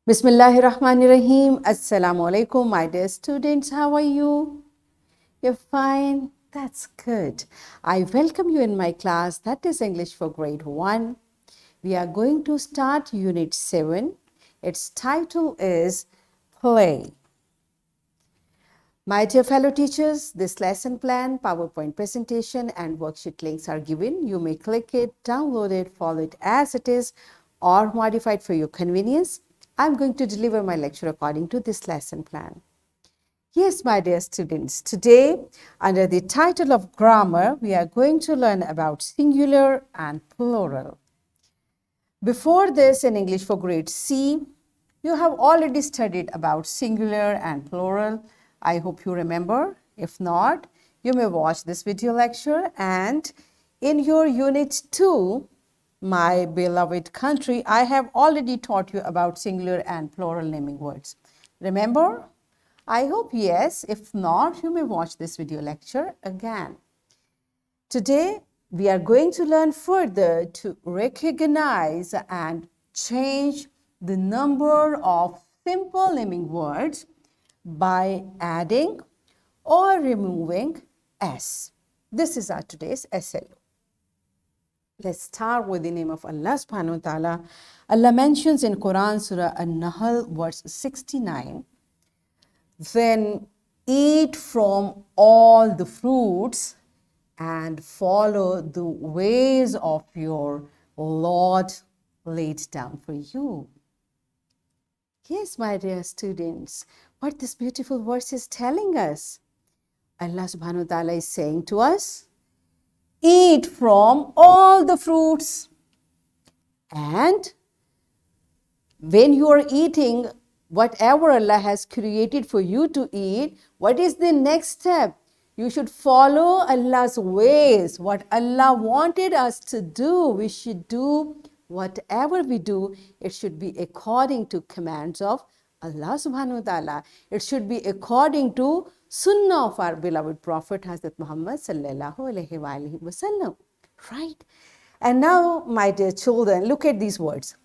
Bismillahirrahmanirrahim. Assalamu alaikum, my dear students. How are you? You're fine? That's good. I welcome you in my class, that is English for grade 1. We are going to start Unit 7. Its title is Play. My dear fellow teachers, this lesson plan, PowerPoint presentation and worksheet links are given. You may click it, download it, follow it as it is or modify it for your convenience. I'm going to deliver my lecture according to this lesson plan. Yes, my dear students, today under the title of grammar, we are going to learn about singular and plural. Before this, in English for grade C, you have already studied about singular and plural. I hope you remember. If not, you may watch this video lecture, and in your unit 2, my beloved country, I have already taught you about singular and plural naming words. Remember? I hope yes. If not, you may watch this video lecture again. Today, we are going to learn further to recognize and change the number of simple naming words by adding or removing S. This is our today's SLO. Let's start with the name of Allah subhanahu wa ta'ala. Allah mentions in Quran Surah An-Nahl verse 69, then eat from all the fruits and follow the ways of your Lord laid down for you. Yes, my dear students, what this beautiful verse is telling us. Allah subhanahu wa ta'ala is saying to us, eat from all the fruits. And when you are eating whatever Allah has created for you to eat, what is the next step? You should follow Allah's ways. What Allah wanted us to do, we should do. Whatever we do, it should be according to commands of Allah subhanahu wa ta'ala. It should be according to sunnah of our beloved Prophet Hazrat Muhammad sallallahu alaihi wasallam. Right? And now, my dear children, look at these words.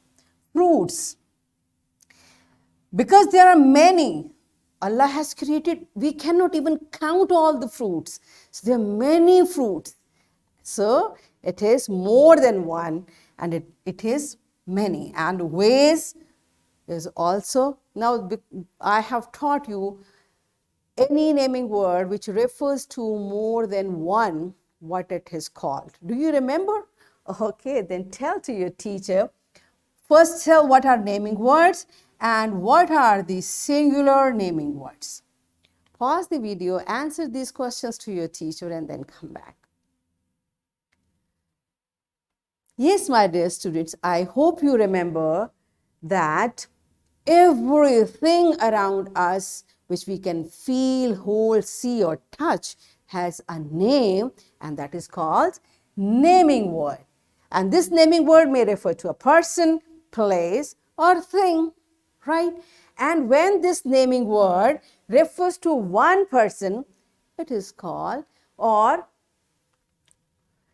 Fruits. Because there are many, Allah has created, we cannot even count all the fruits. So there are many fruits. So it is more than one, and it is many. And ways is also, now I have taught you any naming word which refers to more than one, what it is called. Do you remember? Okay, then tell to your teacher. First tell what are naming words and what are the singular naming words. Pause the video, answer these questions to your teacher, and then come back. Yes, my dear students, I hope you remember that everything around us which we can feel, hold, see, or touch has a name, and that is called naming word. And this naming word may refer to a person, place, or thing, right? And when this naming word refers to one person, it is called, or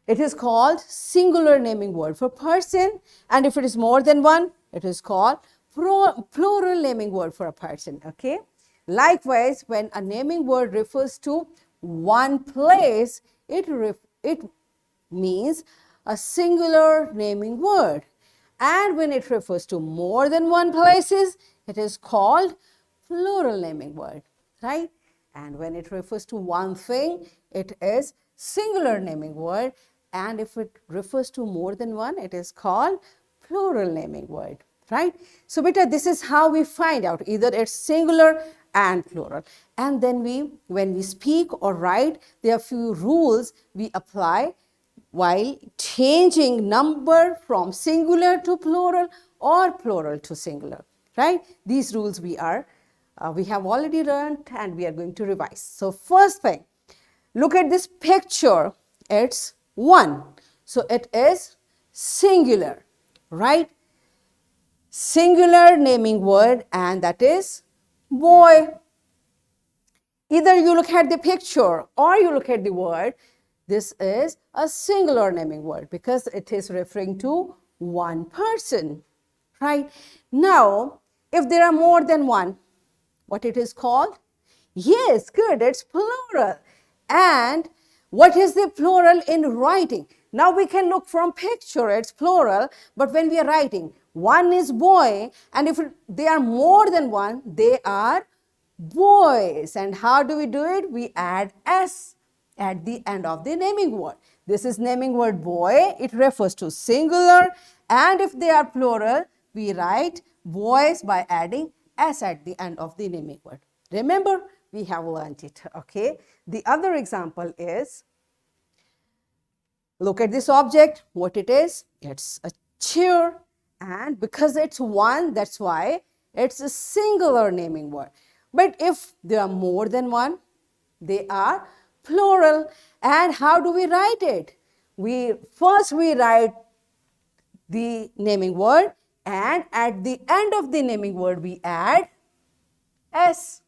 it is called singular naming word for person. And if it is more than one, it is called plural naming word for a person, okay? Likewise, when a naming word refers to one place, it means a singular naming word. And when it refers to more than one places, it is called plural naming word, right? And when it refers to one thing, it is singular naming word. And if it refers to more than one, it is called plural naming word, right? So beta, this is how we find out either it's singular and plural. And then when we speak or write, there are few rules we apply while changing number from singular to plural or plural to singular, right? These rules we have already learned, and we are going to revise. So first thing, look at this picture. It's one. So it is singular, right? Singular naming word, and that is boy. Either you look at the picture or you look at the word, this is a singular naming word because it is referring to one person, right? Now, If there are more than one, what it is called? Yes, good, it's plural. And what is the plural in writing? Now we can look from picture, it's plural, but when we are writing, one is boy, and if they are more than one, they are boys. And how do we do it? We add s at the end of the naming word. This is naming word boy, it refers to singular, and if they are plural, we write boys by adding s at the end of the naming word. Remember, we have learned it, okay? The other example is, look at this object, what it is? It's a chair, and because it's one, that's why it's a singular naming word. But if there are more than one, they are plural. And how do we write it? First we write the naming word, and at the end of the naming word we add s.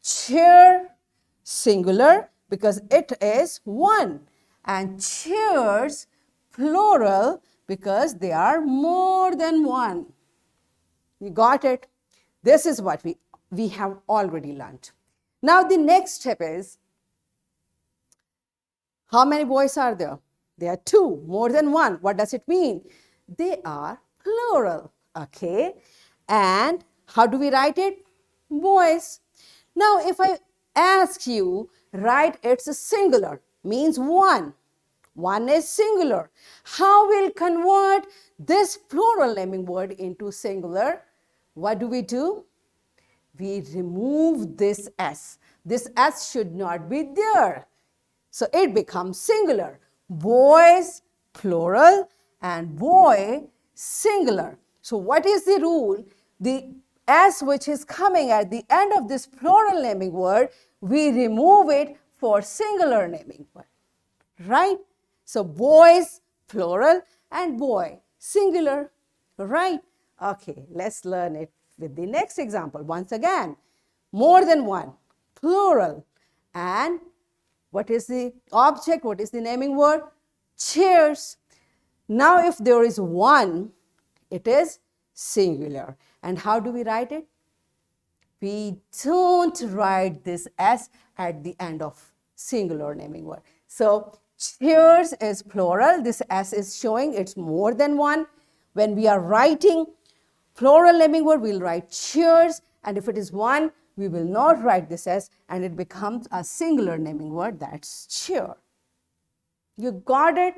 Chair, singular, because it is one, and chairs, plural, because they are more than one. You got it? This is what we have already learned. Now the next step is, how many boys are there? There are two, more than one. What does it mean? They are plural, okay? And how do we write it? Boys. Now, if I ask you, write it's a singular, means one. One is singular. How we'll convert this plural naming word into singular? What do? We remove this s. This s should not be there. So it becomes singular. Boys, plural, and boy, singular. So what is the rule? The s which is coming at the end of this plural naming word, we remove it for singular naming word, right? So boys, plural, and boy, singular, right? Okay, let's learn it with the next example. Once again, more than one, plural, and what is the object? What is the naming word? Chairs. Now, if there is one, it is singular. And how do we write it? We don't write this s at the end of singular naming word. So, chairs is plural. This s is showing it's more than one. When we are writing plural naming word, we'll write chairs. And if it is one, we will not write this s, and it becomes a singular naming word, that's chair. You got it?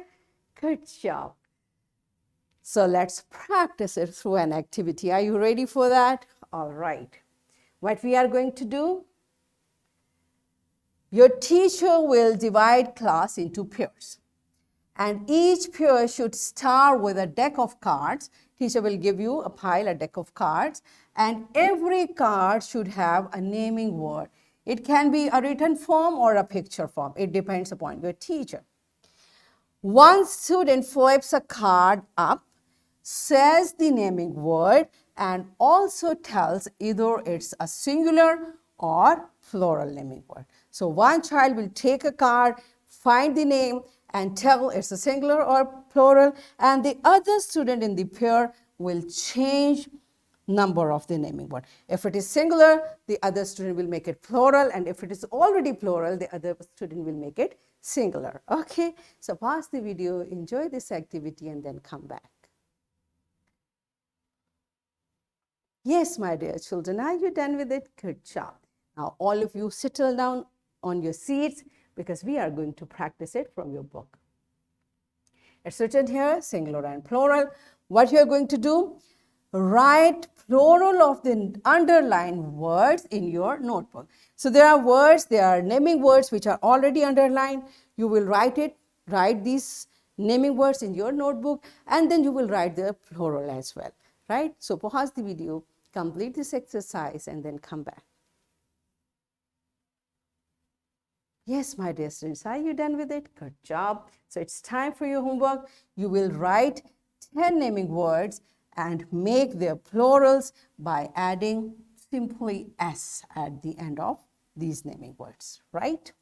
Good job. So let's practice it through an activity. Are you ready for that? All right. What we are going to do? Your teacher will divide class into pairs, and each pair should start with a deck of cards. Teacher will give you a pile, a deck of cards, and every card should have a naming word. It can be a written form or a picture form. It depends upon your teacher. One student flips a card up, says the naming word, and also tells either it's a singular or plural naming word. So one child will take a card, find the name, and tell it's a singular or plural, and the other student in the pair will change number of the naming word. If it is singular, the other student will make it plural, and if it is already plural, the other student will make it singular. Okay, so pause the video, enjoy this activity, and then come back. Yes, my dear children, are you done with it? Good job. Now all of you settle down on your seats, because we are going to practice it from your book. It's written here, singular and plural. What you are going to do? Write plural of the underlined words in your notebook. So there are words, there are naming words which are already underlined. You will write these naming words in your notebook, and then you will write the plural as well, right? So pause the video, complete this exercise, and then come back. Yes, my dear students, are you done with it? Good job. So it's time for your homework. You will write 10 naming words and make their plurals by adding simply s at the end of these naming words, right?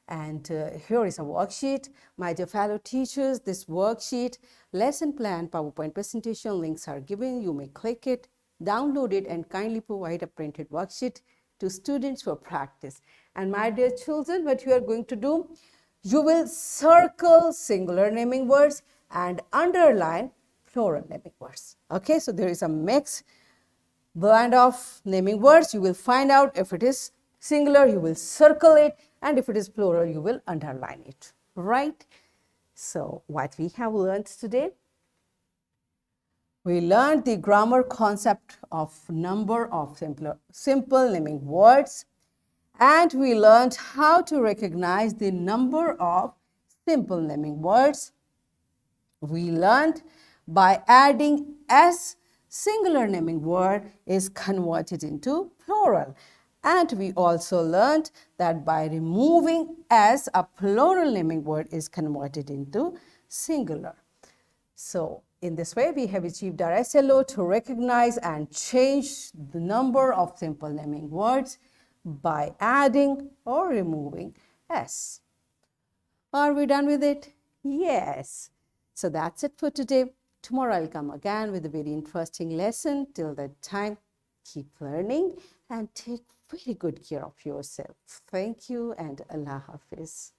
And here is a worksheet. My dear fellow teachers, this worksheet, lesson plan, PowerPoint presentation links are given. You may click it download it and kindly provide a printed worksheet to students for practice. And my dear children, what you are going to do, you will circle singular naming words and underline plural naming words. Okay, so there is a mix blend of naming words. You will find out if it is singular, you will circle it, and if it is plural, you will underline it, right? So what we have learned today, we learned the grammar concept of number of simple naming words, and we learned how to recognize the number of simple naming words. We learned by adding s, singular naming word is converted into plural. And we also learned that by removing s, a plural naming word is converted into singular. So in this way, we have achieved our SLO to recognize and change the number of simple naming words by adding or removing s. Are we done with it? Yes. So that's it for today. Tomorrow I'll come again with a very interesting lesson. Till that time, keep learning and take very good care of yourself. Thank you and Allah Hafiz.